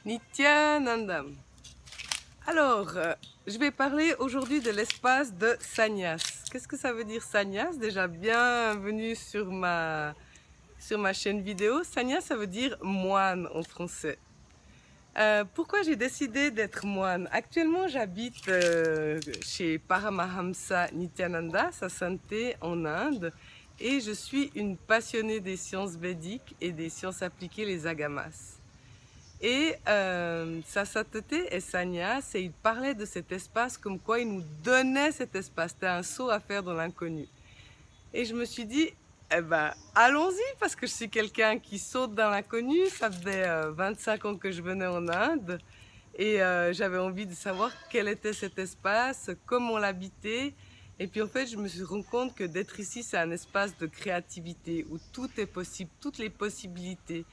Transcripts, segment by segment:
Nityanandam. Alors, je vais parler aujourd'hui de l'espace de Sannyas. Qu'est-ce que ça veut dire Sannyas? Déjà, bienvenue sur ma chaîne vidéo. Sannyas, ça veut dire moine en français. Pourquoi j'ai décidé d'être moine? Actuellement, j'habite chez Paramahamsa Nityananda, sa sainteté en Inde, et je suis une passionnée des sciences védiques et des sciences appliquées, les agamas. Et sa sainteté est sannyas, et il parlait de cet espace comme quoi il nous donnait cet espace. C'était un saut à faire dans l'inconnu. Et je me suis dit, eh ben, allons-y, parce que je suis quelqu'un qui saute dans l'inconnu. Ça faisait 25 ans que je venais en Inde et j'avais envie de savoir quel était cet espace, comment l'habiter. Et puis en fait, je me suis rendu compte que d'être ici, c'est un espace de créativité où tout est possible, toutes les possibilités.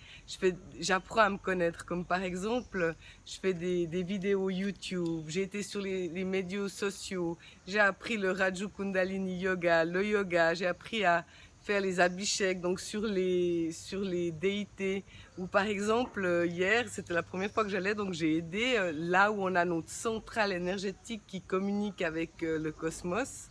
J'apprends à me connaître, comme par exemple, je fais des vidéos YouTube, j'ai été sur les médias sociaux, j'ai appris le Raju Kundalini Yoga, le yoga, j'ai appris à faire les abhisheks, donc sur les déités. Ou par exemple, hier, c'était la première fois que j'allais, donc j'ai aidé là où on a notre centrale énergétique qui communique avec le cosmos.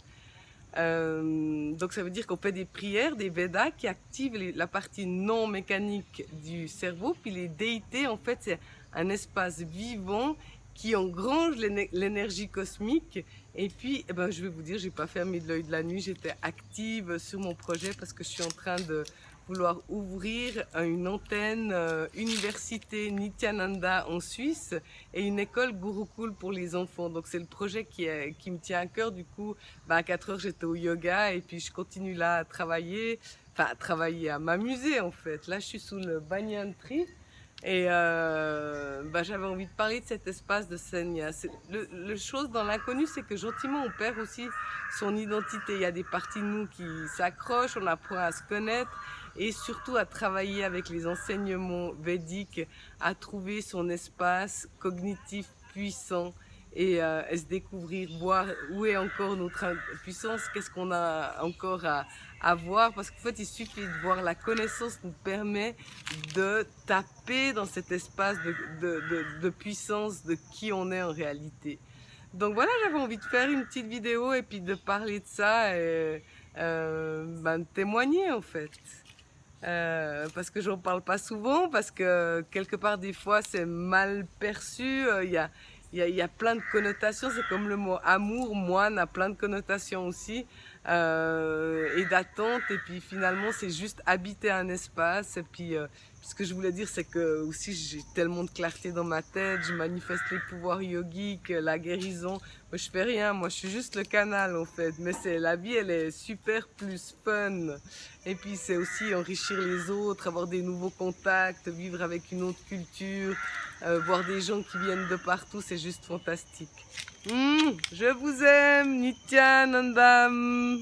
Donc ça veut dire qu'on fait des prières, des Védas qui activent la partie non mécanique du cerveau. Puis les déités, en fait, c'est un espace vivant qui engrange l'énergie cosmique. Et puis, eh ben, je vais vous dire, j'ai pas fermé de l'œil de la nuit, j'étais active sur mon projet parce que je suis en train de vouloir ouvrir une antenne université Nityananda en Suisse et une école Gurukul pour les enfants. Donc c'est le projet qui me tient à cœur. Du coup, à 4 heures j'étais au yoga et puis je continue là à travailler, à m'amuser en fait. Là je suis sous le banyan tree et j'avais envie de parler de cet espace de Senya. Le chose dans l'inconnu, c'est que gentiment on perd aussi son identité. Il y a des parties de nous qui s'accrochent, on apprend à se connaître et surtout à travailler avec les enseignements védiques, à trouver son espace cognitif puissant et se découvrir, voir où est encore notre puissance, qu'est-ce qu'on a encore à voir, parce qu'en fait il suffit de voir, la connaissance nous permet de taper dans cet espace de puissance de qui on est en réalité. Donc voilà, j'avais envie de faire une petite vidéo et puis de parler de ça et de témoigner en fait. Parce que j'en parle pas souvent, parce que quelque part des fois c'est mal perçu, il y a plein de connotations, c'est comme le mot amour, moine a plein de connotations aussi, et d'attente, et puis finalement c'est juste habiter un espace, et puis ce que je voulais dire c'est que aussi j'ai tellement de clarté dans ma tête, je manifeste les pouvoirs yogiques, la guérison, moi je fais rien, moi je suis juste le canal en fait, mais c'est la vie, elle est super plus fun, et puis c'est aussi enrichir les autres, avoir des nouveaux contacts, vivre avec une autre culture, voir des gens qui viennent de partout, c'est juste fantastique. Je vous aime, Nityanandam.